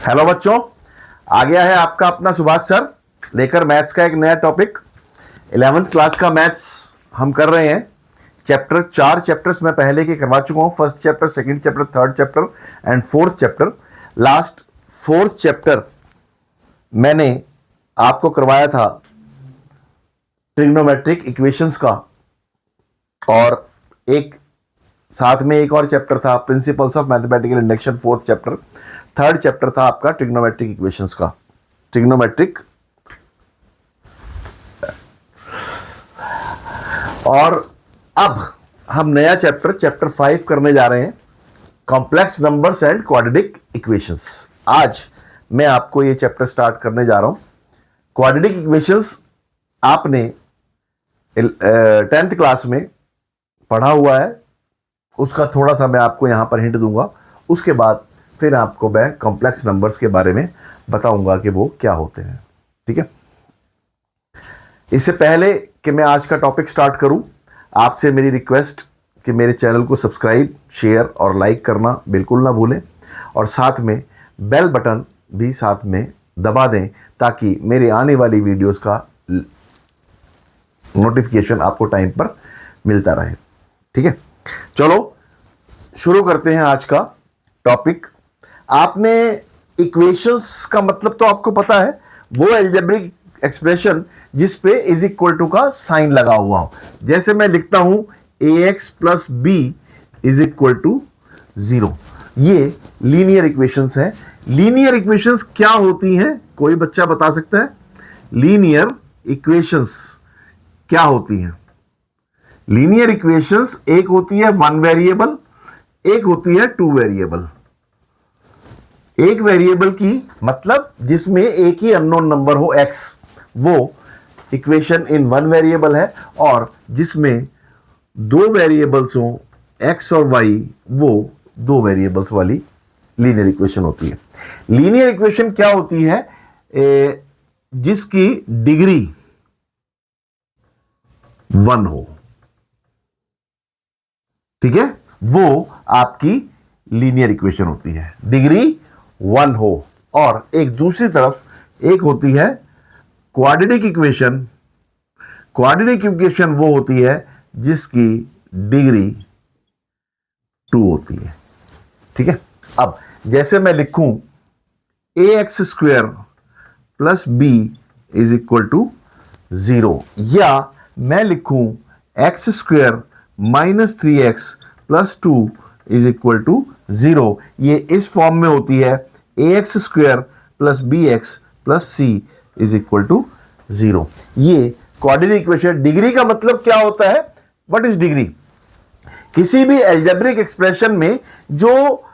Hello बच्चों, आ गया है आपका अपना सुभाष सर लेकर मैथ्स का एक नया टॉपिक। 11th क्लास का मैथ्स हम कर रहे हैं। चैप्टर 4 चैप्टर्स मैं पहले के करवा चुका हूं। First chapter, second chapter, third chapter and fourth chapter. Last fourth chapter मैंने आपको करवाया था ट्रिग्नोमेट्रिक इक्वेशंस का, और एक साथ में एक और चैप्टर था principles of mathematical induction, fourth chapter. Third chapter था आपका ट्रिग्नोमेट्रिक इक्वेशंस का, ट्रिग्नोमेट्रिक। और अब हम नया चैप्टर 5 करने जा रहे हैं, complex numbers and quadratic equations. आज मैं आपको ये चैप्टर स्टार्ट करने जा रहा हूं। क्वाड्रेटिक इक्वेशंस आपने 10th क्लास में पढ़ा हुआ है, उसका थोड़ा सा मैं आपको यहां पर हिंट दूंगा। उसके बाद फिर आपको मैं कॉम्प्लेक्स नंबर्स के बारे में बताऊंगा कि वो क्या होते हैं। ठीक है, इससे पहले कि मैं आज का टॉपिक स्टार्ट करूं, आपसे मेरी रिक्वेस्ट कि मेरे चैनल को सब्सक्राइब, शेयर और लाइक करना बिल्कुल ना भूलें, और साथ में बेल बटन भी साथ में दबा दें ताकि मेरे आने वाली वीडियोस का नोटिफिकेशन आपको टाइम पर मिलता रहे। ठीक है, चलो शुरू करते हैं आज का टॉपिक। आपने इक्वेशंस का मतलब तो आपको पता है, वो अलजेब्रिक एक्सप्रेशन जिस पे इज इक्वल टू का साइन लगा हुआ हो। जैसे मैं लिखता हूं ax plus b is equal to 0, ये लीनियर इक्वेशंस हैं। लीनियर इक्वेशंस क्या होती हैं, कोई बच्चा बता सकता है? लीनियर इक्वेशंस क्या होती हैं? लीनियर इक्वेशंस एक होती है 1 वेरिएबल, एक होती है 2 वेरिएबल। एक वेरिएबल की मतलब जिसमें एक ही अननोन नंबर हो x, वो इक्वेशन इन 1 वेरिएबल है, और जिसमें 2 वेरिएबल्स हो x और y, वो 2 वेरिएबल्स वाली लीनियर इक्वेशन होती है। लीनियर इक्वेशन क्या होती है? जिसकी डिग्री 1 हो। ठीक है, वो आपकी लीनियर इक्वेशन होती है, डिग्री 1 हो। और एक दूसरी तरफ एक होती है क्वाड्रेटिक इक्वेशन। क्वाड्रेटिक इक्वेशन वो होती है जिसकी डिग्री 2 होती है। ठीक है, अब जैसे मैं लिखूं ax square plus b is equal to 0, या मैं लिखूं x square minus 3x plus 2 is equal to 0, ये इस फॉर्म में होती है ax square plus bx plus c is equal to 0। ये क्वाड्रेटिक इक्वेशन। डिग्री का मतलब क्या होता है? What is degree? किसी भी अलजेब्रिक एक्सप्रेशन में जो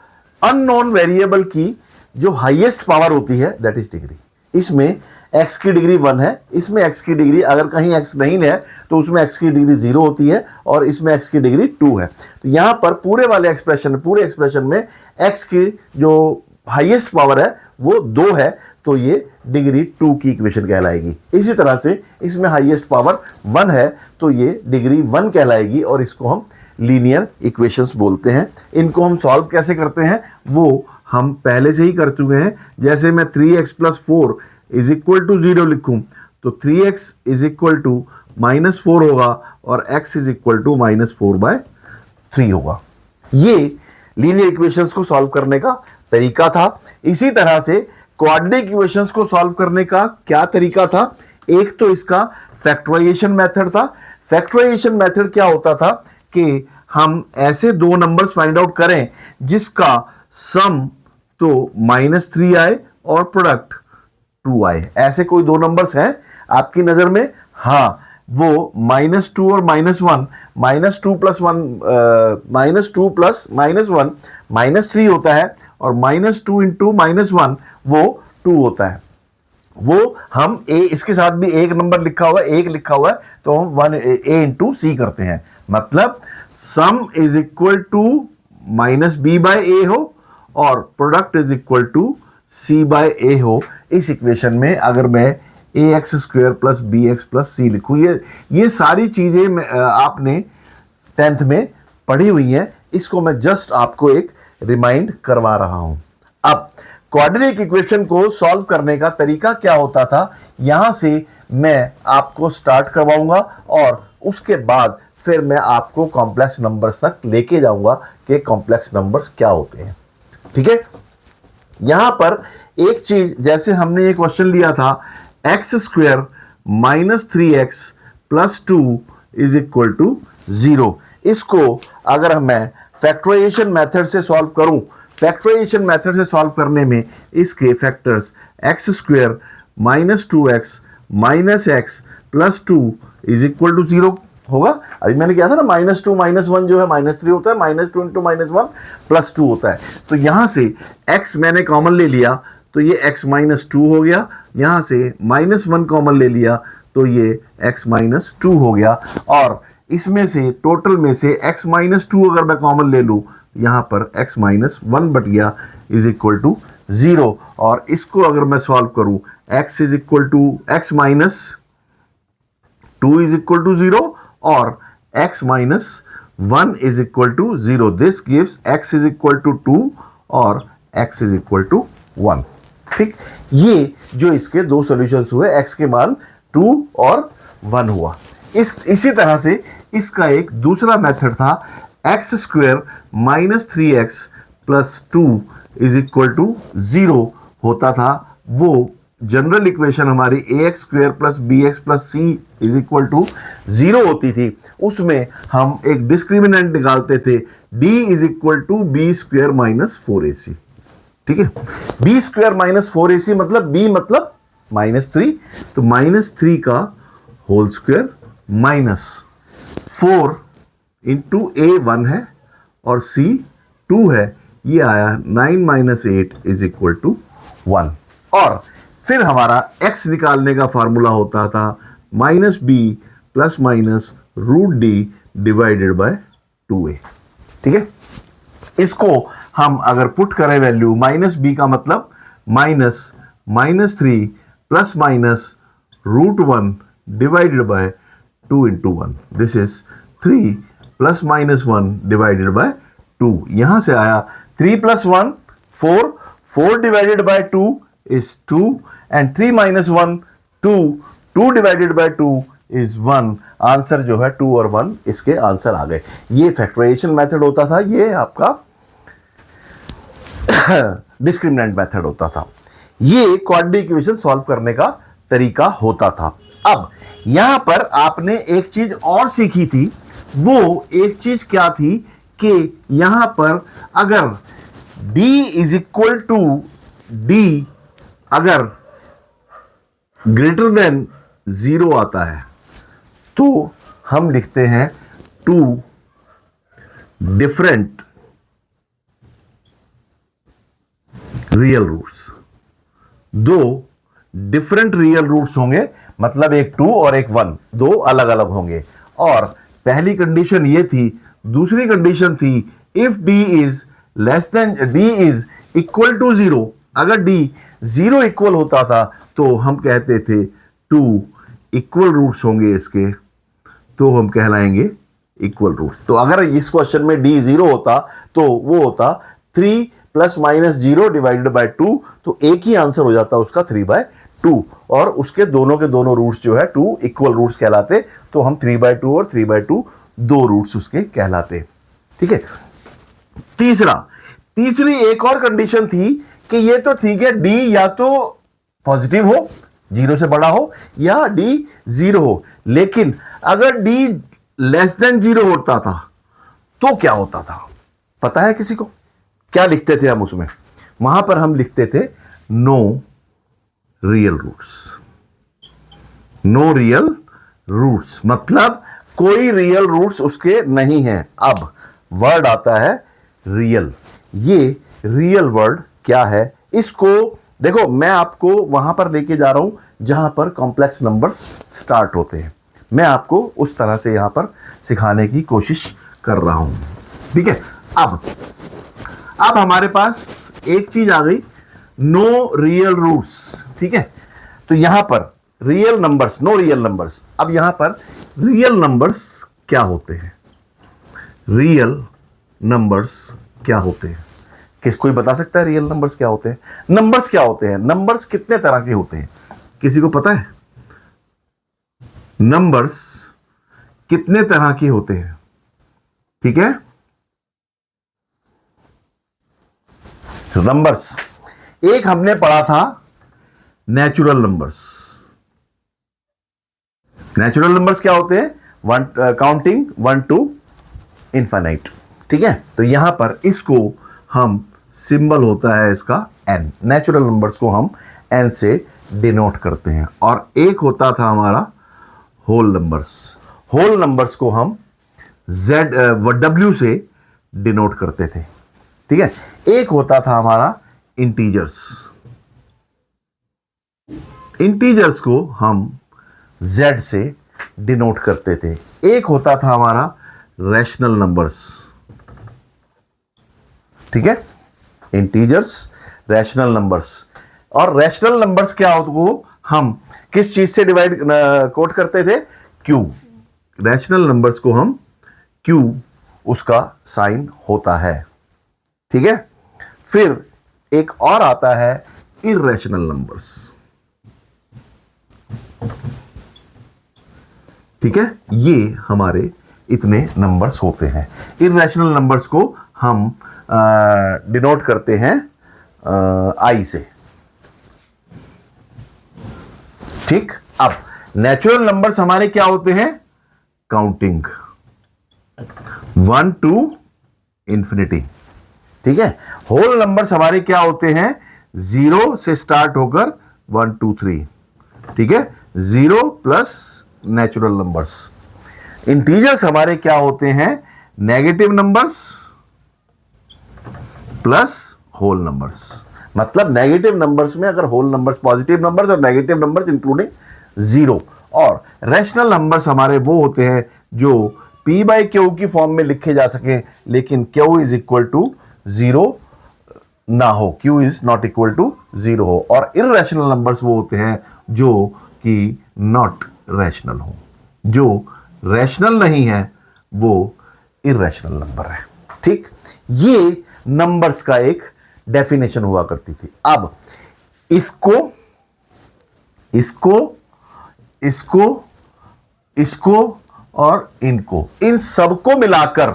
अननोन वेरिएबल की जो हाईएस्ट पावर होती है, दैट इज डिग्री। इसमें x की डिग्री 1 है, इसमें x की डिग्री, अगर कहीं x नहीं है तो उसमें x की डिग्री 0 होती है, और इसमें x की डिग्री 2 है। तो यहां पर पूरे एक्सप्रेशन में x की जो हाईएस्ट पावर है वो 2 है, तो ये डिग्री 2 की इक्वेशन कहलाएगी। इसी तरह से इसमें हाईएस्ट पावर 1 है, तो ये डिग्री 1 कहलाएगी, और इसको हम लीनियर इक्वेशंस बोलते हैं। इनको हम सॉल्व कैसे करते हैं वो हम पहले से ही कर चुके हैं। जैसे मैं 3x plus 4 is equal to 0 लिखूं तो 3x is equal to minus 4 होगा, और x is equal to minus 4/3 होगा। ये लीनियर इक्वेशंस को सॉल्व करने का तरीका था। इसी तरह से क्वाड्रेटिक इक्वेशंस को सॉल्व करने का क्या तरीका था? एक तो इसका फैक्टराइजेशन मेथड था। फैक्टराइजेशन मेथड क्या होता था कि हम ऐसे 2 नंबर्स फाइंड आउट करें जिसका सम तो -3 आए और प्रोडक्ट 2 आए। ऐसे कोई 2 नंबर्स हैं आपकी नजर में? हाँ, वो -2 और -1, -2 प्लस 1 -2 प्लस -1 -3 होता है, और -2 इंटू -1 वो 2 होता है। वो हम इसके साथ भी एक नंबर लिखा हुआ है, एक लिखा हुआ है, तो हम 1 a इंटू सी करते हैं। मतलब सम इज इक्वल टू -b/a हो और product is equal to c/a हो। इस इक्वेशन में अगर मैं ax square plus bx plus c लिखूं, ये सारी चीजें आपने 10th में पढ़ी हुई हैं। इसको मैं जस्ट आपको एक रिमाइंड करवा रहा हूं। अब क्वाड्रेटिक इक्वेशन को सॉल्व करने का तरीका क्या होता था, यहां से मैं आपको स्टार्ट करवाऊंगा और उसके बाद फिर मैं आपको कॉम्प्लेक्स नंबर्स तक लेके जाऊंगा कि कॉम्प्लेक्स नंबर्स क्या होते हैं। ठीक है, यहां पर एक चीज, जैसे हमने ये क्वेश्चन लिया था x square minus 3x plus 2 is equal to 0। इसको अगर मैं फैक्टराइजेशन मेथड से सॉल्व करूं, फैक्टराइजेशन मेथड से सॉल्व करने में इसके factors x square minus 2x minus x plus 2 is equal to 0 होगा। अभी मैंने किया था ना, -2 -1 जो है -3 होता है, -2 इंटू -1 प्लस 2 होता है। तो यहां से x मैंने कॉमन ले लिया तो ये x -2 हो गया, यहां से -1 कॉमन ले लिया तो ये x -2 हो गया, और इसमें से टोटल में से x -2 अगर मैं कॉमन ले लूं, यहां पर x -1 बट गया इज इक्वल टू 0। और इसको अगर मैं सॉल्व करूं, x is equal to x -2 is equal to 0 और x -1 is equal to 0। This gives x is equal to 2 और x इज इक्वल टू 1। ठीक, ये जो इसके दो सॉल्यूशंस हुए, x के मान 2 और 1 हुआ। इसी तरह से इसका एक दूसरा मेथड था, x square minus 3x plus 2 is equal to 0 होता था। वो जनरल इक्वेशन हमारी ax square plus bx plus c is equal to 0 होती थी। उसमें हम एक डिस्क्रिमिनेंट निकालते थे, d is equal to b square minus 4ac। ठीक है, बी स्क्वायर माइनस 4ac मतलब b मतलब -3, तो -3 का whole square minus 4 into a 1 है और c 2 है, ये आया 9 माइनस 8 इज इक्वल टू 1। और फिर हमारा x निकालने का फार्मूला होता था -b plus minus √d divided by 2a। ठीक है, इसको हम अगर पुट करें वैल्यू, -b का मतलब -3 plus minus √1 divided by 2 into 1, this is 3 plus minus 1 divided by 2। यहां से आया 3 plus 1 4, 4 divided by 2 is 2 and 3 minus 1 2, 2 divided by 2 is 1। Answer जो है 2 और 1 इसके आंसर आ गए। ये फैक्टराइजेशन मेथड होता था, ये आपका डिस्क्रिमिनेंट मेथड होता था। ये क्वाड्रेटिक इक्वेशन सॉल्व करने का तरीका होता था। अब यहां पर आपने एक चीज और सीखी थी, वो एक चीज क्या थी कि यहां पर अगर d is equal to d अगर ग्रेटर देन 0 आता है तो हम लिखते हैं 2 different real roots. 2 different real roots होंगे, मतलब एक 2 और एक 1, दो अलग अलग होंगे। और पहली कंडीशन ये थी, दूसरी कंडीशन थी if d is less than d is equal to 0। अगर d 0 इक्वल होता था तो हम कहते थे 2 इक्वल रूट्स होंगे इसके, तो हम कहलाएंगे इक्वल रूट्स। तो अगर इस क्वेश्चन में d 0 होता तो वो होता 3 प्लस माइनस 0 डिवाइडेड बाय 2, तो एक ही आंसर हो जाता उसका 3/2, और उसके दोनों के दोनों रूट्स जो है 2 इक्वल रूट्स कहलाते, तो हम 3/2 और 3/2 दो रूट्स उसके कहलाते। ठीक है, तीसरी एक और कंडीशन थी कि ये तो ठीक है, d या तो पॉजिटिव हो, 0 से बड़ा हो, या d 0 हो, लेकिन अगर d लेस देन 0 होता था तो क्या होता था पता है किसी को? क्या लिखते थे हम उसमें? वहां पर हम लिखते थे no real roots. No real roots मतलब कोई रियल रूट्स उसके नहीं है। अब वर्ड आता है रियल। ये रियल वर्ड क्या है, इसको देखो, मैं आपको वहां पर लेके जा रहा हूं जहां पर कॉम्प्लेक्स नंबर्स स्टार्ट होते हैं। मैं आपको उस तरह से यहां पर सिखाने की कोशिश कर रहा हूं। ठीक है, अब हमारे पास एक चीज आ गई, नो रियल रूट्स। ठीक है, तो यहां पर real numbers, no real numbers. अब यहां पर रियल नंबर्स क्या होते हैं? रियल नंबर्स क्या होते हैं? कोई बता सकता है रियल नंबर्स क्या होते हैं? नंबर्स क्या होते हैं? नंबर्स कितने तरह के होते हैं? किसी को पता है? नंबर्स कितने तरह के होते हैं? ठीक है, नंबर्स एक हमने पढ़ा था नेचुरल नंबर्स। नेचुरल नंबर्स क्या होते हैं? One, counting 1 to infinite. ठीक है, तो यहां पर इसको हम सिंबल होता है इसका n। नेचुरल नंबर्स को हम n से डिनोट करते हैं। और एक होता था हमारा होल नंबर्स। होल नंबर्स को हम w से डिनोट करते थे। ठीक है, एक होता था हमारा इंटीजर्स। इंटीजर्स को हम z से डिनोट करते थे। एक होता था हमारा रैशनल नंबर्स। ठीक है, इंटीजर्स, रैशनल नंबर्स। और रैशनल नंबर्स क्या होता को हम किस चीज से डिवाइड कोट करते थे? q। रैशनल नंबर्स को हम q उसका साइन होता है। ठीक है, फिर एक और आता है इर्रेशनल नंबर्स। ठीक है, ये हमारे इतने नंबर्स होते हैं। इर्रेशनल नंबर्स को हम डिनोट करते हैं आई से। ठीक, अब नेचुरल नंबर्स हमारे क्या होते हैं? Counting 1 to infinity. ठीक है, होल नंबर्स हमारे क्या होते हैं? 0 से स्टार्ट होकर 1 2 3। ठीक है, 0 प्लस नेचुरल नंबर्स। इंटीजर्स हमारे क्या होते हैं? Negative numbers plus whole numbers. मतलब नेगेटिव नंबर्स में अगर होल नंबर्स, पॉजिटिव नंबर्स और नेगेटिव नंबर्स इंक्लूडिंग 0। और रैशनल नंबर्स हमारे वो होते हैं जो p बाई क्यू की फॉर्म में लिखे जा सके, लेकिन q इज इक्वल टू 0 ना हो, q is not equal to 0 हो। और इर्रेशनल नंबर्स वो होते हैं जो कि नॉट रैशनल हो। जो रैशनल नहीं है वो इर्रेशनल नंबर है। ठीक, ये नंबर्स का एक डेफिनेशन हुआ करती थी। अब इसको इसको इसको इसको और इनको, इन सबको मिलाकर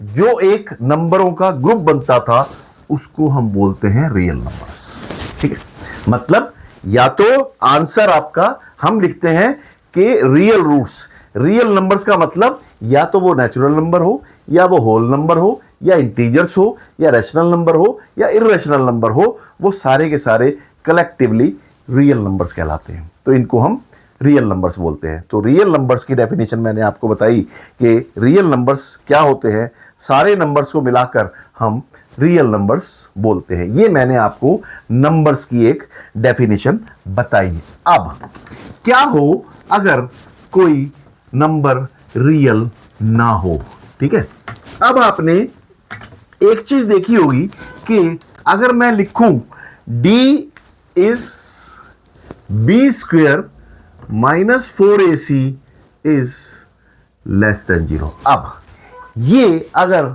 जो एक नंबरों का ग्रुप बनता था उसको हम बोलते हैं रियल नंबर्स। ठीक है, मतलब या तो आंसर आपका हम लिखते हैं कि रियल रूट्स। रियल नंबर्स का मतलब या तो वो नेचुरल नंबर हो, या वो होल नंबर हो, या इंटीजर्स हो, या रैशनल नंबर हो, या इर्रेशनल नंबर हो, वो सारे के सारे कलेक्टिवली रियल नंबर्स कहलाते हैं। तो इनको हम रियल नंबर्स बोलते हैं। तो रियल नंबर्स की डेफिनेशन मैंने आपको बताई कि रियल नंबर्स क्या होते हैं। सारे नंबर्स को मिलाकर हम रियल नंबर्स बोलते हैं। ये मैंने आपको नंबर्स की एक डेफिनेशन बताई। अब क्या हो अगर कोई नंबर रियल ना हो? ठीक है, अब आपने एक चीज देखी होगी कि अगर मैं लिखूं d is b square minus 4ac is less than 0। अब ये अगर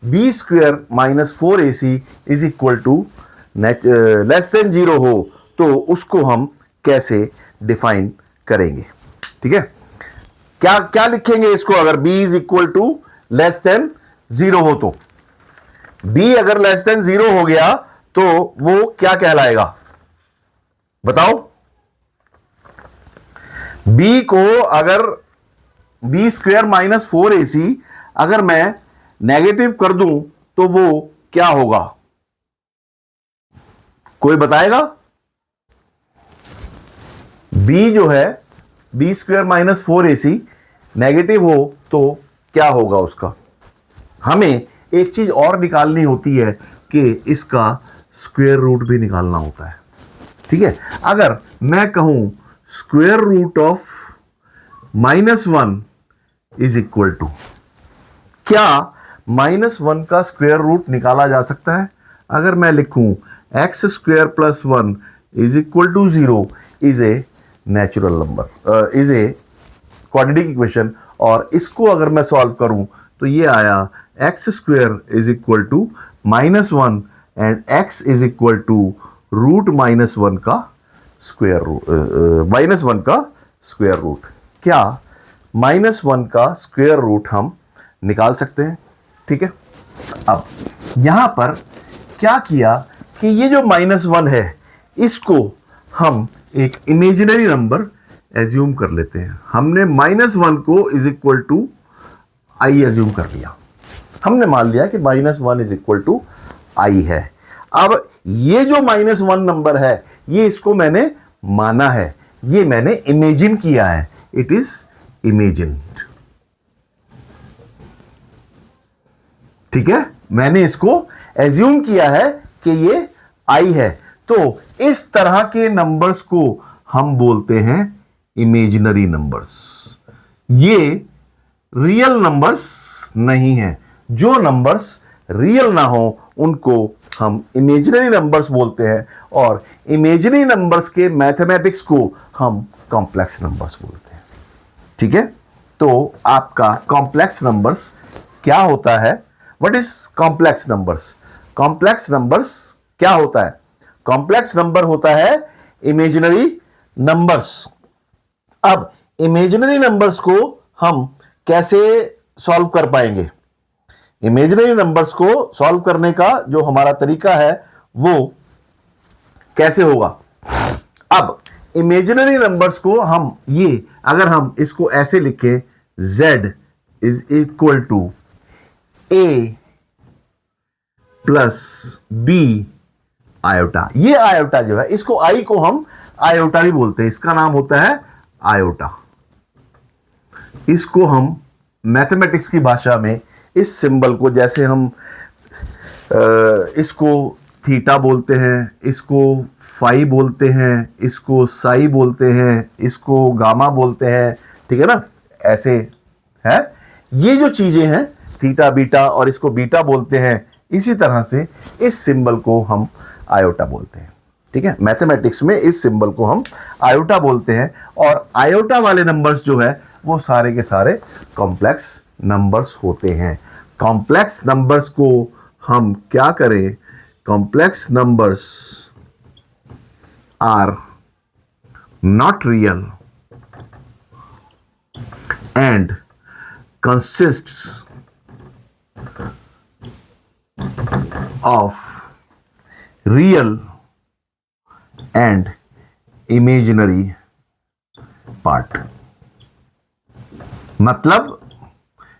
b square minus 4ac is equal to less than 0 हो तो उसको हम कैसे डिफाइन करेंगे? ठीक है, क्या क्या लिखेंगे इसको? अगर b is equal to less than 0 हो तो b अगर लेस देन 0 हो गया तो वो क्या कहलाएगा? बताओ। b को अगर b स्क्वेयर माइनस 4ac अगर मैं नेगेटिव कर दूं तो वो क्या होगा? कोई बताएगा? b जो है b square minus 4ac negative हो तो क्या होगा उसका? हमें एक चीज और निकालनी होती है कि इसका स्क्वायर रूट भी निकालना होता है। ठीक है, अगर मैं कहूं square root of -1 is equal to, क्या -1 का स्क्वायर रूट निकाला जा सकता है? अगर मैं लिखूं x square plus 1 is equal to 0 is a natural number, is a quadratic equation. और इसको अगर मैं सॉल्व करूं तो ये आया x square is equal to -1 and x is equal to root -1 का स्क्वायर रूट, -1 का स्क्वायर रूट। क्या -1 का स्क्वायर रूट हम निकाल सकते हैं? ठीक है, अब यहां पर क्या किया कि ये जो -1 है इसको हम एक इमेजिनरी नंबर एज्यूम कर लेते हैं। हमने -1 को is equal to i assume कर लिया। हमने मान लिया कि -1 इज इक्वल टू आई है। अब ये जो -1 नंबर है ये इसको मैंने माना है, ये मैंने इमेजिन किया है, इट इज इमेजिन्ड। ठीक है, मैंने इसको एज्यूम किया है कि ये आई है। तो इस तरह के नंबर्स को हम बोलते हैं इमेजिनरी नंबर्स। ये रियल नंबर्स नहीं है। जो नंबर्स रियल ना हो उनको हम इमेजिनरी नंबर्स बोलते हैं, और इमेजिनरी नंबर्स के मैथमेटिक्स को हम कॉम्प्लेक्स नंबर्स बोलते हैं। ठीक है, तो आपका कॉम्प्लेक्स नंबर्स क्या होता है? What is complex numbers? Complex numbers क्या होता है? कॉम्प्लेक्स नंबर होता है इमेजिनरी नंबर्स। अब इमेजिनरी नंबर्स को हम कैसे सॉल्व कर पाएंगे? इमेजिनरी नंबर्स को सॉल्व करने का जो हमारा तरीका है वो कैसे होगा? अब इमेजिनरी नंबर्स को हम ये, अगर हम इसको ऐसे लिखें, z is equal to a plus b iota. ये आयोटा जो है, इसको i को हम आयोटा भी बोलते हैं, इसका नाम होता है आयोटा। इसको हम मैथमेटिक्स की भाषा में इस सिंबल को, जैसे हम इसको थीटा बोलते हैं, इसको फाई बोलते हैं, इसको साई बोलते हैं, इसको गामा बोलते हैं, ठीक है ना, ऐसे है। ये जो चीजें हैं थीटा बीटा, और इसको बीटा बोलते हैं, इसी तरह से इस सिंबल को हम आयोटा बोलते हैं। ठीक है, मैथमेटिक्स में इस सिंबल को हम आयोटा बोलते हैं। और आयोटा वाले नंबर्स जो है वो सारे के सारे कॉम्प्लेक्स नंबर्स होते हैं। कॉम्प्लेक्स नंबर्स को हम क्या करें? Complex numbers are not real and consists of real and imaginary part. मतलब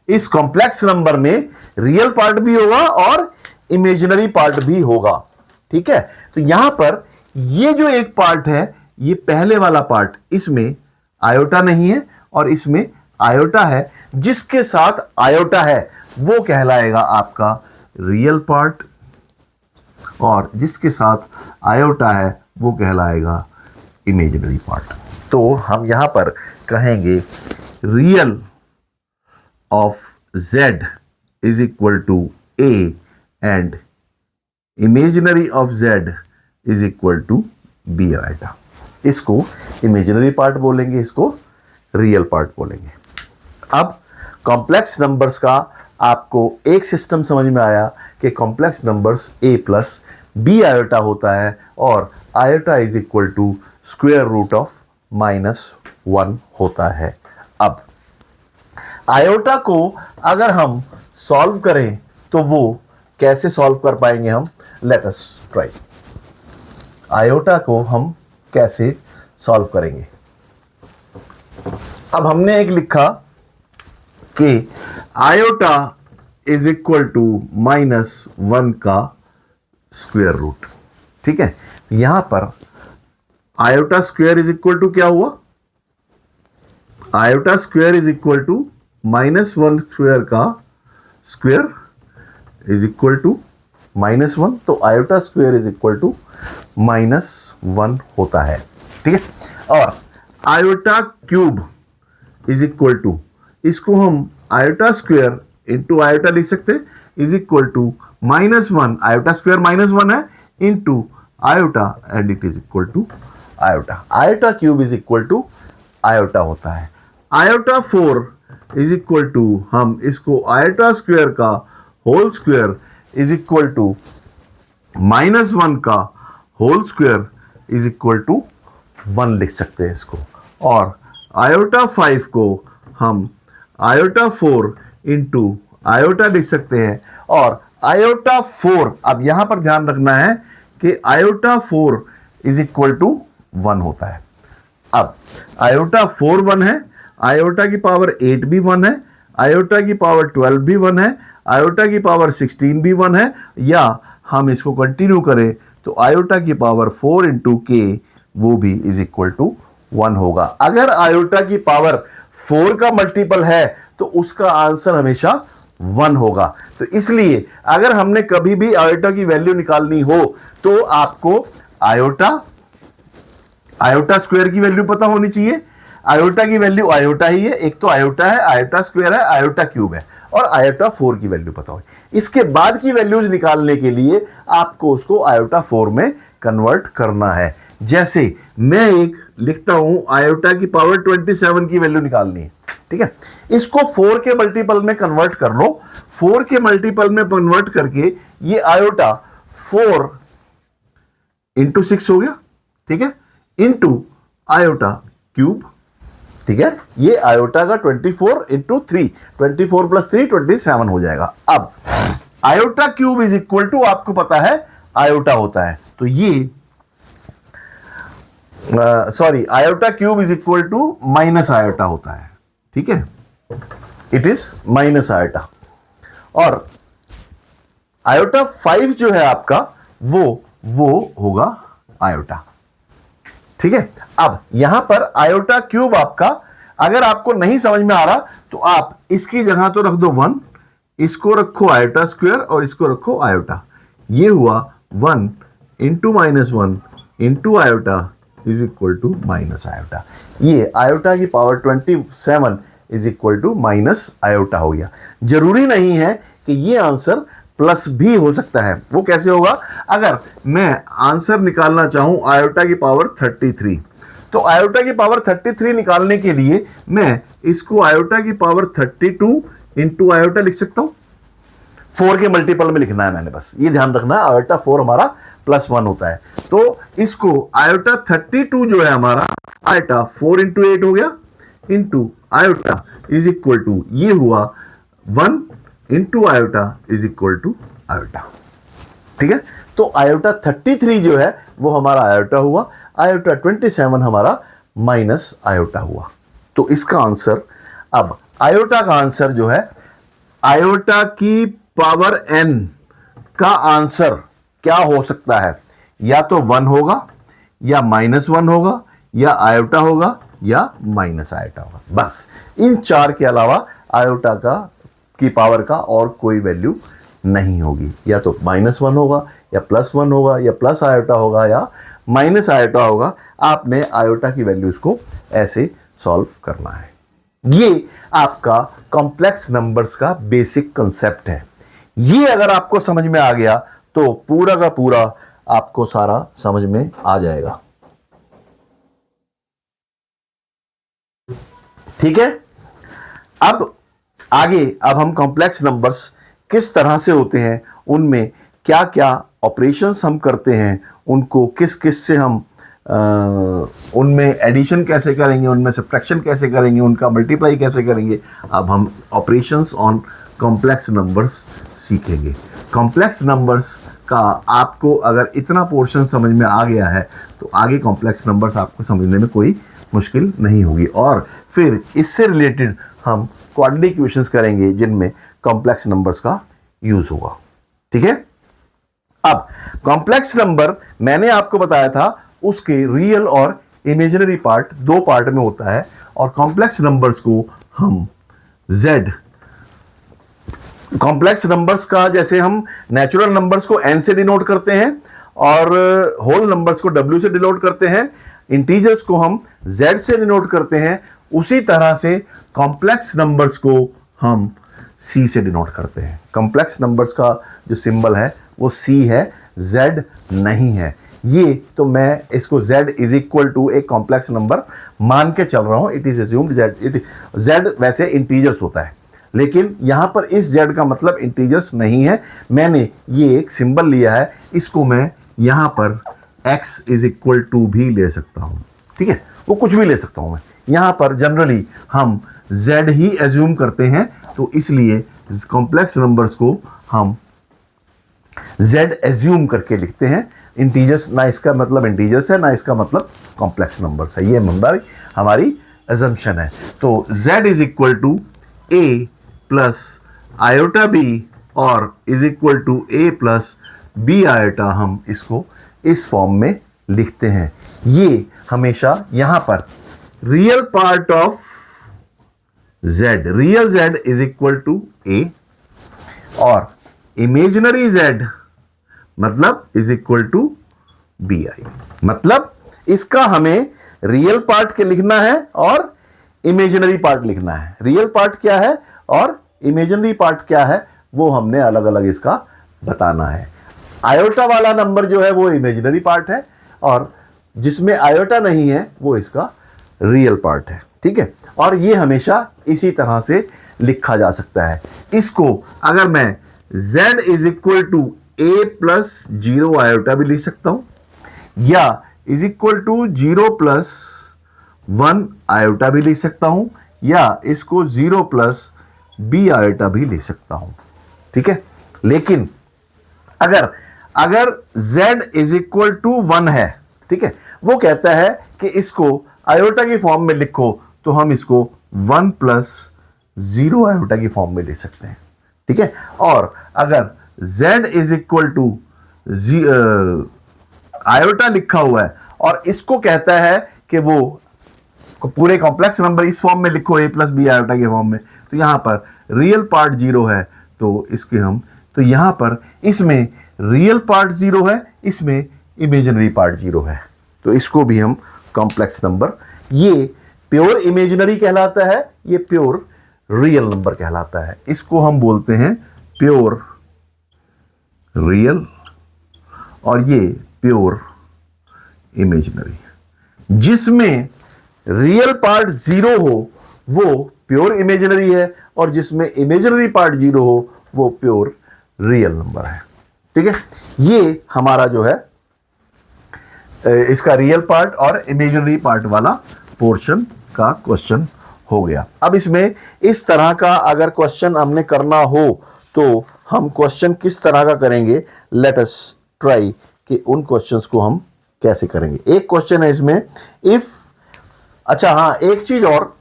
इस कॉम्प्लेक्स नंबर में रियल पार्ट भी होगा और इमेजिनरी पार्ट भी होगा। ठीक है, तो यहां पर ये जो एक पार्ट है, ये पहले वाला पार्ट, इसमें आयोटा नहीं है और इसमें आयोटा है। जिसके साथ आयोटा है वो कहलाएगा आपका रियल पार्ट, और जिसके साथ आयोटा है वो कहलाएगा इमेजिनरी पार्ट। तो हम यहां पर कहेंगे real of z is equal to a and imaginary of z is equal to b iota. इसको इमेजिनरी पार्ट बोलेंगे, इसको रियल पार्ट बोलेंगे। अब कॉम्प्लेक्स नंबर्स का आपको एक सिस्टम समझ में आया कि complex numbers a plus b iota होता है, और iota is equal to square root of -1 होता है। अब आयोटा को अगर हम सॉल्व करें तो वो कैसे सॉल्व कर पाएंगे हम? Let us try. आयोटा को हम कैसे सॉल्व करेंगे? अब हमने एक लिखा कि आयोटा इज इक्वल टू -1 का स्क्वायर रूट। ठीक है, यहां पर iota square is equal to क्या हुआ? Iota square is equal to -1 square का स्क्वायर इज इक्वल टू -1, तो iota square is equal to -1 होता है। ठीक है, और iota cube is equal to, इसको हम आयोटा स्क्वायर इंटू आयोटा लिख सकते हैं, is equal to -1, iota square -1 है, into iota, and it is equal to iota. Iota cube is equal to iota होता है। आयोटा 4 इज इक्वल टू, हम इसको आयोटा स्क्वायर का whole square is equal to -1 का whole square is equal to 1 लिख सकते हैं इसको, और आयोटा 5 को हम आयोटा 4 इंटू आयोटा लिख सकते हैं, और आयोटा 4, अब यहां पर ध्यान रखना है कि आयोटा 4 इज इक्वल टू 1 होता है। अब आयोटा 4 1 है, आयोटा की पावर 8 भी 1 है, आयोटा की पावर 12 भी 1 है, आयोटा की पावर 16 भी 1 है, या हम इसको कंटिन्यू करें तो आयोटा की पावर 4 इंटू के वो भी इज इक्वल टू 1 होगा। अगर आयोटा की पावर 4 का मल्टीपल है तो उसका आंसर हमेशा 1 होगा। तो इसलिए अगर हमने कभी भी आयोटा की वैल्यू निकालनी हो तो आपको आयोटा स्क्वायर की वैल्यू पता होनी चाहिए। आयोटा की वैल्यू आयोटा ही है, एक तो आयोटा है, आयोटा स्क्वायर है, आयोटा क्यूब है, और आयोटा 4 की वैल्यू पता हो। इसके बाद की वैल्यूज निकालने के लिए आपको उसको आयोटा 4 में कन्वर्ट करना है। जैसे मैं एक लिखता हूं आयोटा की पावर 27 की वैल्यू निकालनी है, ठीक है, इसको 4 के मल्टीपल में कन्वर्ट कर लो। 4 के मल्टीपल में कन्वर्ट करके ये आयोटा 4 इंटू 6 हो गया, ठीक है, इंटू आयोटा क्यूब, ठीक है, ये आयोटा का 24 इंटू 3, 24 प्लस 3 27 हो जाएगा। अब iota cube is equal to आपको पता है आयोटा होता है, तो ये iota cube is equal to minus iota होता है, ठीक है, इट इज माइनस आयोटा। और आयोटा 5 जो है आपका वो होगा आयोटा, ठीक है। अब यहां पर आयोटा क्यूब आपका, अगर आपको नहीं समझ में आ रहा तो आप इसकी जगह तो रख दो 1, इसको रखो आयोटा स्क्वायर और इसको रखो आयोटा, ये हुआ 1 into -1 into iota is equal to minus iota. ये आयोटा की power 27 is equal to minus iota हो गया। जरूरी नहीं है कि ये आंसर प्लस भी हो सकता है। वो कैसे होगा? अगर मैं आंसर निकालना चाहूं आयोटा की पावर 33, तो आयोटा की पावर 33 निकालने के लिए मैं इसको आयोटा की पावर 32 इंटू आयोटा लिख सकता हूं। 4 के मल्टीपल में लिखना है मैंने, बस ये ध्यान रखना है, आयोटा 4 हमारा +1 होता है। तो इसको आयोटा 32 जो है हमारा आयोटा 4 इंटू 8 हो गया, into iota is equal to ये हुआ 1 into iota is equal to iota, ठीक है। तो आयोटा 33 जो है वो हमारा आयोटा हुआ, आयोटा 27 हमारा माइनस आयोटा हुआ। तो इसका आंसर, अब आयोटा का आंसर जो है, आयोटा की पावर n का आंसर क्या हो सकता है? या तो 1 होगा, या -1 होगा, या आयोटा होगा, या माइनस आयोटा होगा। बस इन 4 के अलावा आयोटा की पावर का और कोई वैल्यू नहीं होगी। या तो -1 होगा, या +1 होगा, या प्लस आयोटा होगा, या माइनस आयोटा होगा। आपने आयोटा की वैल्यूज को ऐसे सॉल्व करना है। ये आपका कॉम्प्लेक्स नंबर्स का बेसिक कंसेप्ट है। ये अगर आपको समझ में आ गया तो पूरा का पूरा आपको सारा समझ में आ जाएगा, ठीक है। अब आगे, अब हम कॉम्प्लेक्स नंबर्स किस तरह से होते हैं, उनमें क्या क्या ऑपरेशंस हम करते हैं, उनको किस किस से हम उनमें एडिशन कैसे करेंगे, उनमें सब्ट्रैक्शन कैसे करेंगे, उनका मल्टीप्लाई कैसे करेंगे, अब हम ऑपरेशंस ऑन कॉम्प्लेक्स नंबर्स सीखेंगे। कॉम्प्लेक्स नंबर्स का आपको अगर इतना पोर्शन समझ में आ गया है तो आगे कॉम्प्लेक्स नंबर्स आपको समझने में कोई मुश्किल नहीं होगी। और फिर इससे रिलेटेड हम क्वाड्रेटिक इक्वेशंस करेंगे जिनमें कॉम्प्लेक्स नंबर्स का यूज होगा, ठीक है। अब कॉम्प्लेक्स नंबर मैंने आपको बताया था, उसके रियल और इमेजिनरी पार्ट 2 पार्ट में होता है। और कॉम्प्लेक्स नंबर्स को हम z, कॉम्प्लेक्स नंबर्स का जैसे हम नेचुरल नंबर्स को n से डिनोट करते हैं और होल नंबर्स को w से डिनोट करते हैं, इंटीजर्स को हम z से डिनोट करते हैं, उसी तरह से कॉम्प्लेक्स नंबर्स को हम c से डिनोट करते हैं। कॉम्प्लेक्स नंबर्स का जो सिंबल है वो c है, z नहीं है। ये तो मैं इसको z इज इक्वल टू एक कॉम्प्लेक्स नंबर मान के चल रहा हूं। इट इज एज्यूम्ड z वैसे इंटीजर्स होता है, लेकिन यहां पर इस z का मतलब इंटीजर्स नहीं है। मैंने ये एक सिंबल लिया है, इसको मैं यहां पर x इज इक्वल टू भी ले सकता हूं। ठीक है, वो कुछ भी ले सकता हूं मैं। यहां पर जनरली हम z ही एज्यूम करते हैं, तो इसलिए कॉम्प्लेक्स नंबर्स को हम z एज्यूम करके लिखते हैं। इंटीजर्स, ना इसका मतलब इंटीजर्स है, ना इसका मतलब कॉम्प्लेक्स नंबर्स है। ये हमारी एजम्पशन है। तो z is equal to a plus iota b और is equal to a plus b iota, हम इसको इस फॉर्म में लिखते हैं। ये हमेशा यहां पर real part of z, real z is equal to a और इमेजिनरी z मतलब is equal to b i. मतलब इसका हमें रियल पार्ट के लिखना है और इमेजिनरी पार्ट लिखना है। रियल पार्ट क्या है और इमेजिनरी पार्ट क्या है, वो हमने अलग अलग इसका बताना है। आयोटा वाला नंबर जो है वो इमेजिनरी पार्ट है, और जिसमें आयोटा नहीं है वो इसका रियल पार्ट है। ठीक है, और ये हमेशा इसी तरह से लिखा जा सकता है। इसको अगर मैं z is equal to a plus 0 iota भी लिख सकता हूं, या is equal to 0 plus 1 iota भी लिख सकता हूं, या इसको 0 प्लस b आयोटा भी लिख सकता हूं। ठीक है, लेकिन अगर z इज इक्वल टू 1 है, ठीक है, वो कहता है कि इसको आयोटा की फॉर्म में लिखो, तो हम इसको 1 प्लस 0 आयोटा की फॉर्म में लिख सकते हैं। ठीक है, और अगर z is equal to iota लिखा हुआ है और इसको कहता है कि वो पूरे कॉम्प्लेक्स नंबर इस फॉर्म में लिखो, a प्लस बी आयोटा के फॉर्म में, तो यहां पर रियल पार्ट 0 है, तो इसके हम, तो यहां पर इसमें रियल पार्ट 0 है, इसमें इमेजिनरी पार्ट 0 है, तो इसको भी हम कॉम्प्लेक्स नंबर, ये प्योर इमेजिनरी कहलाता है, ये प्योर रियल नंबर कहलाता है। इसको हम बोलते हैं प्योर रियल और ये प्योर इमेजिनरी। जिसमें रियल पार्ट 0 हो वो प्योर इमेजिनरी है, और जिसमें इमेजिनरी पार्ट 0 हो वो प्योर रियल नंबर है। ठीक है, ये हमारा जो है इसका रियल पार्ट और इमेजिनरी पार्ट वाला पोर्शन का क्वेश्चन हो गया। अब इसमें इस तरह का अगर क्वेश्चन हमने करना हो तो हम क्वेश्चन किस तरह का करेंगे, लेट अस ट्राई कि उन क्वेश्चंस को हम कैसे करेंगे। एक क्वेश्चन है इसमें, इफ, अच्छा हाँ, एक चीज और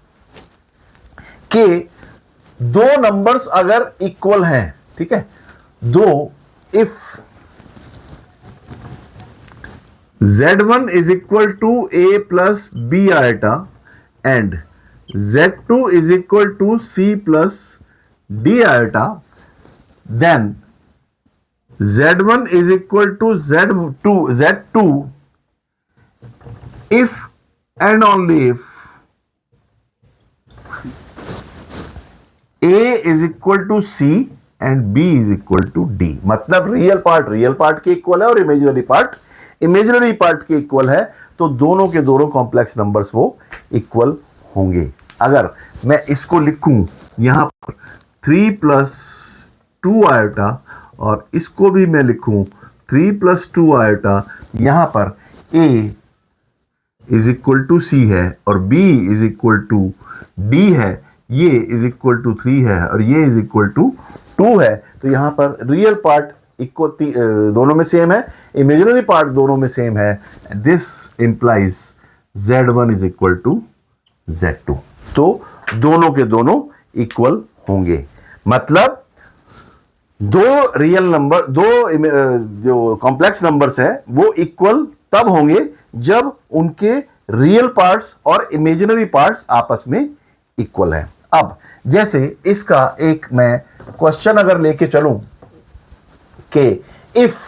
कि दो नंबर्स अगर इक्वल हैं, ठीक है, दो, if z1 is equal to a plus b iota and z2 is equal to c plus d iota, then z1 is equal to z2 if and only if a is equal to c and b is equal to d। मतलब real part के equal है और imaginary part के equal है, तो दोनों के दोनों कॉम्प्लेक्स नंबर्स वो इक्वल होंगे। अगर मैं इसको लिखूं यहां पर 3 प्लस 2 आयोटा और इसको भी मैं लिखूं 3 प्लस 2 आयोटा, यहां पर a is equal to c है और b is equal to d है, ये इज इक्वल टू 3 है और ये इज इक्वल टू 2 है, तो यहां पर रियल पार्ट इक्वल दोनों में सेम है, इमेजिनरी पार्ट दोनों में सेम है। This implies z1 is equal to z2, तो दोनों के दोनों इक्वल होंगे। मतलब दो रियल नंबर, दो जो कॉम्प्लेक्स नंबर्स है वो इक्वल तब होंगे जब उनके रियल पार्ट्स और इमेजिनरी पार्ट्स आपस में इक्वल है। अब जैसे इसका एक मैं क्वेश्चन अगर लेके चलूं कि if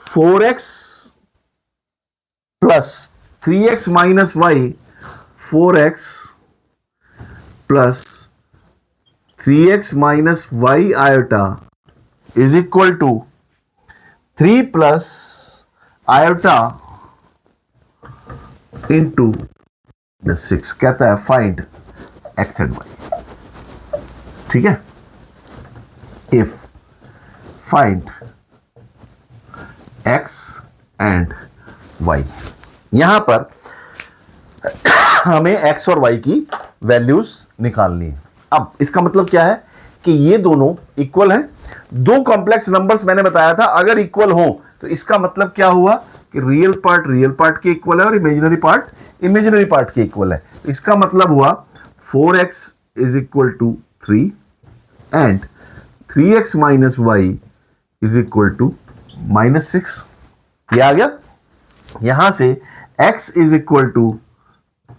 4x plus 3x minus y, 4x plus 3x minus y iota is equal to 3 plus iota into 6, कहता है फाइंड एक्स एंड वाई। ठीक है, if find x and y, यहां पर हमें एक्स और वाई की वैल्यूज निकालनी है। अब इसका मतलब क्या है कि ये दोनों इक्वल हैं। दो कॉम्प्लेक्स नंबर्स मैंने बताया था अगर इक्वल हो तो इसका मतलब क्या हुआ कि रियल पार्ट के इक्वल है और इमेजिनरी पार्ट के इक्वल है। इसका मतलब हुआ 4x is equal to 3 and 3x minus y is equal to -6। ये आ गया। यहां से x इज इक्वल टू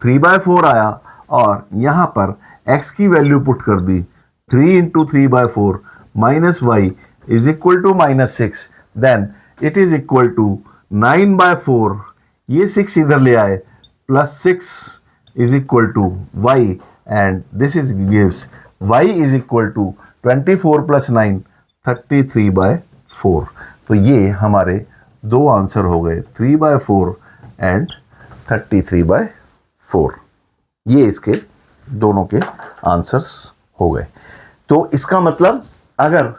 3/4 आया और यहां पर x की वैल्यू पुट कर दी 3 into 3/4 minus y is equal to -6, then it is equal to 9/4, ये 6 इधर ले आए, plus 6 is equal to y and this is gives y is equal to 24 plus 9 33/4। तो ये हमारे दो आंसर हो गए 3/4 एंड 33/4। ये इसके दोनों के आंसर्स हो गए। तो इसका मतलब अगर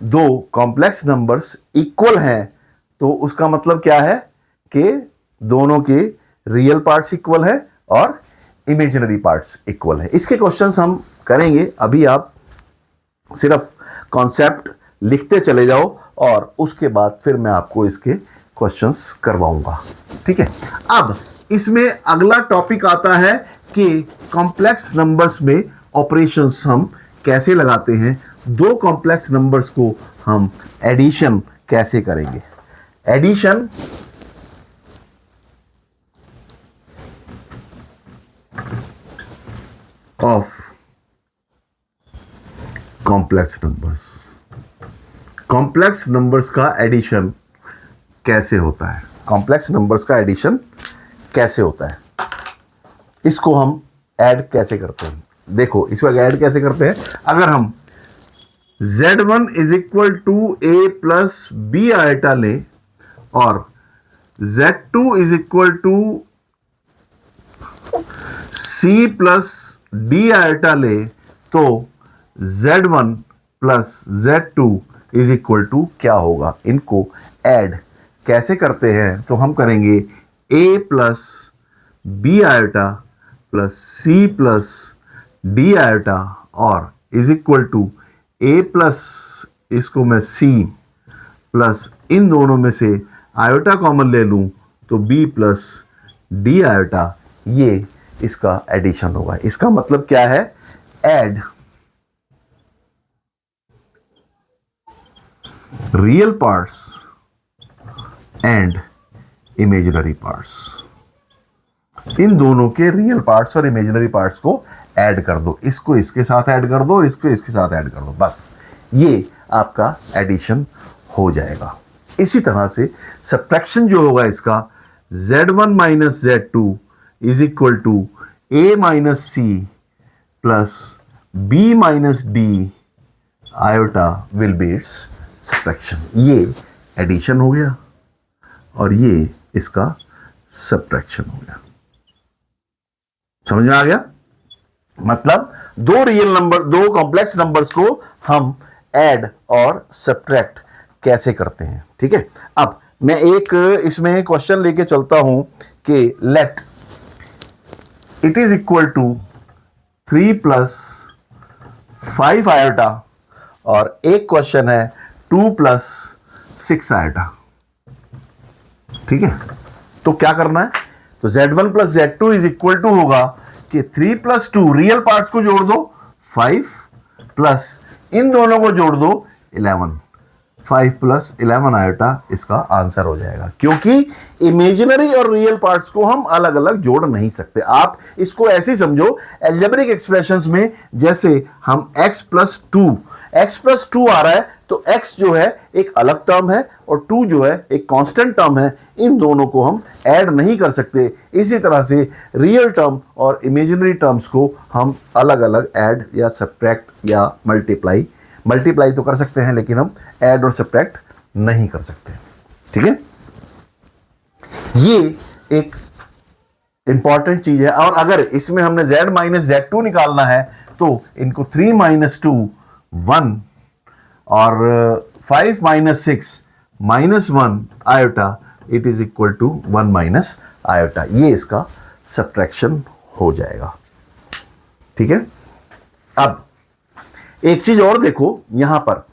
दो कॉम्प्लेक्स नंबर्स इक्वल हैं तो उसका मतलब क्या है कि दोनों के रियल पार्ट्स इक्वल है और इमेजिनरी पार्ट्स इक्वल है। इसके क्वेश्चंस हम करेंगे, अभी आप सिर्फ कॉन्सेप्ट लिखते चले जाओ और उसके बाद फिर मैं आपको इसके क्वेश्चंस करवाऊंगा। ठीक है, अब इसमें अगला टॉपिक आता है कि कॉम्प्लेक्स नंबर्स में ऑपरेशंस हम कैसे लगाते हैं, दो कॉम्प्लेक्स नंबर्स को हम एडिशन कैसे करेंगे। एडिशन ऑफ कॉम्प्लेक्स नंबर्स का एडिशन कैसे होता है, कॉम्प्लेक्स नंबर्स का एडिशन कैसे होता है, इसको हम ऐड कैसे करते हैं। देखो इसको ऐड कैसे करते हैं। अगर हम z1 is equal to a plus b iota ले और z2 is equal to c plus d iota ले तो z1 plus z2 is equal to क्या होगा। इनको ऐड कैसे करते हैं तो हम करेंगे a plus b iota plus c plus d iota और is equal to a plus, इसको मैं c प्लस इन दोनों में से आयोटा कॉमन ले लूं तो b प्लस डी आयोटा, ये इसका एडिशन होगा। इसका मतलब क्या है, add real parts and imaginary parts, इन दोनों के रियल पार्ट्स और इमेजिनरी पार्ट्स को ऐड कर दो, इसको इसके साथ ऐड कर दो और इसको इसके साथ ऐड कर दो, बस ये आपका एडिशन हो जाएगा। इसी तरह से सब्ट्रैक्शन जो होगा इसका z1 minus z2 is equal to a minus c plus b minus d iota will be its subtraction. ये एडिशन हो गया और ये इसका सब्ट्रैक्शन हो गया। समझ में आ गया। मतलब दो रियल नंबर, दो कॉम्प्लेक्स नंबर्स को हम ऐड और सब्ट्रैक्ट कैसे करते हैं। ठीक है, अब मैं एक इसमें क्वेश्चन लेके चलता हूं कि let it is equal to 3 plus 5 iota और एक क्वेश्चन है 2 प्लस 6 आयोटा। ठीक है, तो क्या करना है, तो z1 plus z2 is equal to होगा कि 3 प्लस 2 रियल पार्ट्स को जोड़ दो 5 प्लस इन दोनों को जोड़ दो 11, 5 प्लस 11 आयोटा इसका आंसर हो जाएगा। क्योंकि इमेजिनरी और रियल पार्ट्स को हम अलग अलग जोड़ नहीं सकते। आप इसको ऐसे समझो अलजेब्रिक एक्सप्रेशंस में, जैसे हम x प्लस 2 आ रहा है तो x जो है एक अलग टर्म है और 2 जो है एक कांस्टेंट टर्म है, इन दोनों को हम ऐड नहीं कर सकते। इसी तरह से रियल टर्म और इमेजिनरी टर्म्स को हम अलग अलग ऐड या सब्ट्रैक्ट या मल्टीप्लाई तो कर सकते हैं, लेकिन हम ऐड और सब्ट्रैक्ट नहीं कर सकते। ठीक है, ये एक इंपॉर्टेंट चीज है। और अगर इसमें हमने z माइनस Z2 निकालना है तो इनको 3 माइनस 2 1 और 5 minus 6 minus 1 iota, it is equal to 1 minus iota. ये इसका सब्ट्रैक्शन हो जाएगा। ठीक है। अब एक चीज और देखो यहां पर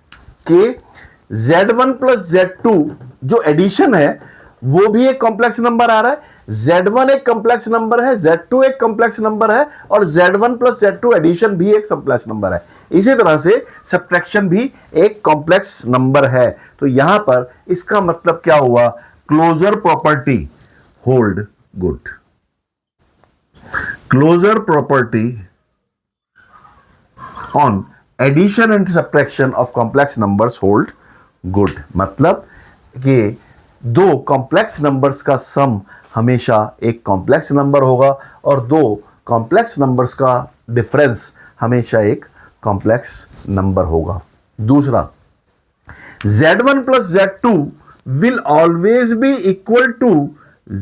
कि Z1 प्लस Z2 जो एडिशन है वो भी एक कॉम्प्लेक्स नंबर आ रहा है। Z1 एक कॉम्प्लेक्स नंबर है, Z2 एक कॉम्प्लेक्स नंबर है और Z1 प्लस Z2 एडिशन भी एक कॉम्प्लेक्स नंबर है। इसी तरह से सब्ट्रैक्शन भी एक कॉम्प्लेक्स नंबर है। तो यहां पर इसका मतलब क्या हुआ, closure property hold good. Closure property on addition and subtraction of complex numbers hold good. मतलब कि दो कॉम्प्लेक्स नंबर्स का सम हमेशा एक कॉम्प्लेक्स नंबर होगा और दो कॉम्प्लेक्स नंबर्स का डिफरेंस हमेशा एक कॉम्प्लेक्स नंबर होगा। दूसरा, Z1 plus Z2 will always be equal to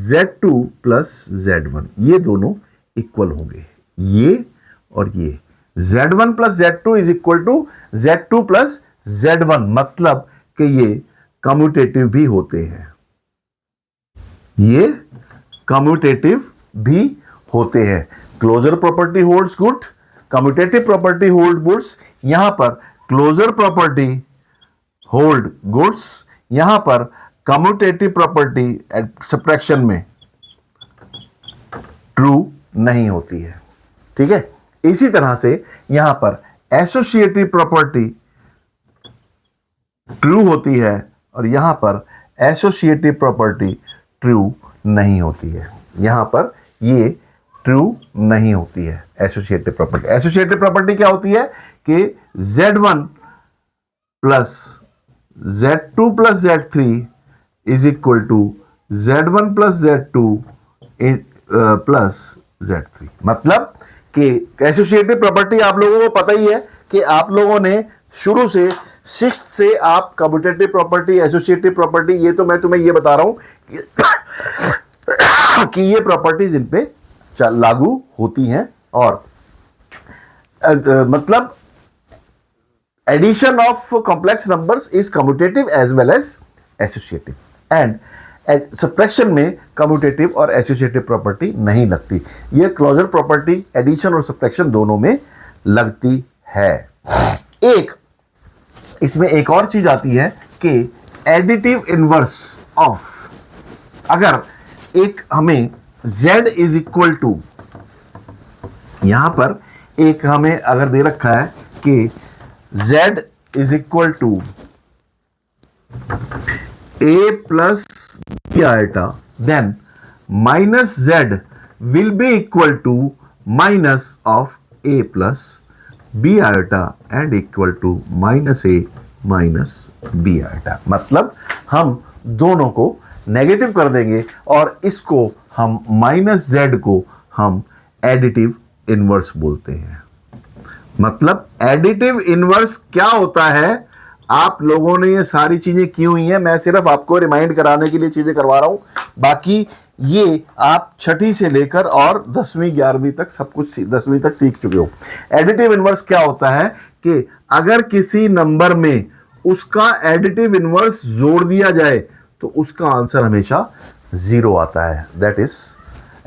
Z2 plus Z1। ये दोनों इक्वल होंगे, ये और ये। Z1 plus Z2 is equal to Z2 plus Z1, मतलब कि ये कम्यूटेटिव भी होते हैं, ये कम्यूटेटिव भी होते हैं। Closure property holds good, commutative property hold goods. यहां पर क्लोजर प्रॉपर्टी होल्ड गुड्स, यहां पर कम्यूटेटिव प्रॉपर्टी सब्ट्रैक्शन में ट्रू नहीं होती है। ठीक है। इसी तरह से यहां पर एसोसिएटिव प्रॉपर्टी ट्रू होती है और यहां पर एसोसिएटिव प्रॉपर्टी ट्रू नहीं होती है। यहां पर ये ट्रू नहीं होती है एसोसिएटिव प्रॉपर्टी। एसोसिएटिव प्रॉपर्टी क्या होती है कि Z1 plus Z2 plus Z3 is equal to Z1 plus Z2 plus Z3। मतलब कि एसोसिएटिव प्रॉपर्टी आप लोगों को पता ही है कि आप लोगों ने शुरू से सिक्स्थ से आप कम्यूटेटिव प्रॉपर्टी, एसोसिएटिव प्रॉपर्टी, ये तो मैं तुम्हें ये बता रहा हूं कि ये प्रॉपर्टीज इन पे लागू होती हैं। और मतलब addition of complex numbers is commutative as well as associative, and subtraction में कम्यूटेटिव और एसोसिएटिव प्रॉपर्टी नहीं लगती। ये क्लोजर प्रॉपर्टी एडिशन और सब्ट्रैक्शन दोनों में लगती है। एक इसमें एक और चीज आती है कि एडिटिव इनवर्स ऑफ, अगर एक हमें z इज इक्वल टू, यहां पर एक हमें अगर दे रखा है कि z is equal to a plus b iota, then minus z will be equal to minus of a plus b iota and equal to minus a minus b iota. मतलब हम दोनों को नेगेटिव कर देंगे और इसको हम माइनस z को हम एडिटिव इनवर्स बोलते हैं। मतलब एडिटिव इनवर्स क्या होता है, आप लोगों ने ये सारी चीजें की हुई हैं, मैं सिर्फ आपको रिमाइंड कराने के लिए चीजें करवा रहा हूं। बाकी ये आप छठी से लेकर और 10वीं 11वीं तक सब कुछ 10वीं तक सीख चुके हो। एडिटिव इनवर्स क्या होता है कि अगर किसी नंबर में उसका एडिटिव इनवर्स जोड़ दिया जाए तो उसका आंसर हमेशा 0 आता है, दैट इज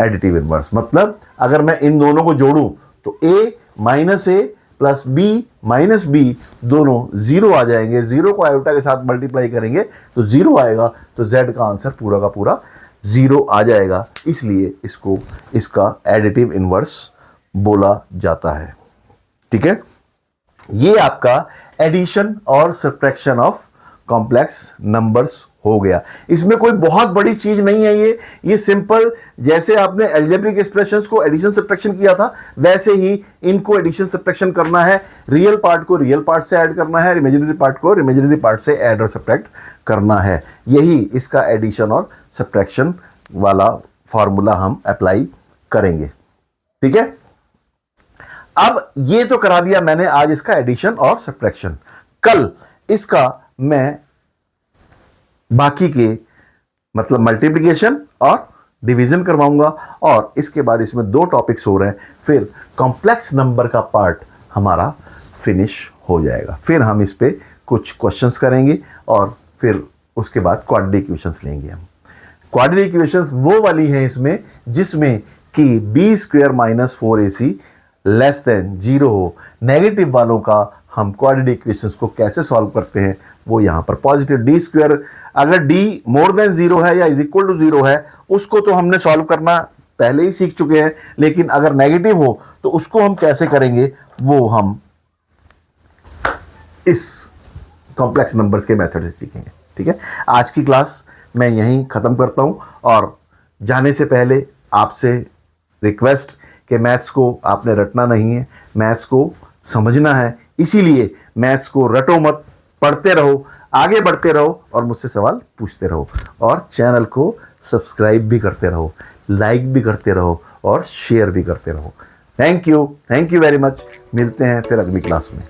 एडिटिव इनवर्स। मतलब अगर मैं इन दोनों को जोड़ूं तो a minus a plus b minus b दोनों 0 आ जाएंगे। 0 को आयोटा के साथ मल्टीप्लाई करेंगे तो 0 आएगा, तो z का आंसर पूरा का पूरा 0 आ जाएगा। इसलिए इसको इसका एडिटिव इनवर्स बोला जाता है। ठीक है। ये आपका एडिशन और सब्ट्रैक्शन ऑफ कॉम्प्लेक्स नंबर्स हो गया। इसमें कोई बहुत बड़ी चीज नहीं है। ये सिंपल, जैसे आपने अलजेब्रिक एक्सप्रेशंस को एडिशन सब्ट्रैक्शन किया था वैसे ही इनको एडिशन सब्ट्रैक्शन करना है। रियल पार्ट को रियल पार्ट से ऐड करना है, इमेजिनरी पार्ट को इमेजिनरी पार्ट से ऐड और सब्ट्रैक्ट करना है। यही इसका एडिशन और सब्ट्रैक्शन वाला फॉर्मूला हम अप्लाई करेंगे। ठीक है। अब ये तो करा दिया मैंने आज इसका एडिशन और सब्ट्रैक्शन। कल इसका मैं बाकी के मतलब मल्टीप्लिकेशन और डिवीज़न करवाऊंगा और इसके बाद इसमें 2 टॉपिक्स हो रहे हैं, फिर कॉम्प्लेक्स नंबर का पार्ट हमारा फिनिश हो जाएगा। फिर हम इस पे कुछ क्वेश्चंस करेंगे और फिर उसके बाद क्वाड्रेटिक इक्वेशंस लेंगे हम। क्वाड्रेटिक इक्वेशंस वो वाली हैं इसमें जिसमें कि b² - 4ac लेस देन 0 हो। नेगेटिव वालों का हम क्वाड्रेटिक इक्वेशंस को कैसे सॉल्व करते हैं वो यहाँ पर पॉजिटिव d², अगर d मोर देन 0 है या इज इक्वल टू 0 है उसको तो हमने सॉल्व करना पहले ही सीख चुके हैं, लेकिन अगर नेगेटिव हो तो उसको हम कैसे करेंगे वो हम इस कॉम्प्लेक्स नंबर्स के मेथड से सीखेंगे। ठीक है, आज की क्लास मैं यहीं ख़त्म करता हूं और जाने से पहले आपसे रिक्वेस्ट कि मैथ्स को आपने रटना नहीं है, मैथ्स को समझना है। इसीलिए मैथ्स को रटो मत, पढ़ते रहो, आगे बढ़ते रहो और मुझसे सवाल पूछते रहो और चैनल को सब्सक्राइब भी करते रहो, लाइक भी करते रहो और शेयर भी करते रहो। Thank you very much. मिलते हैं फिर अगली क्लास में।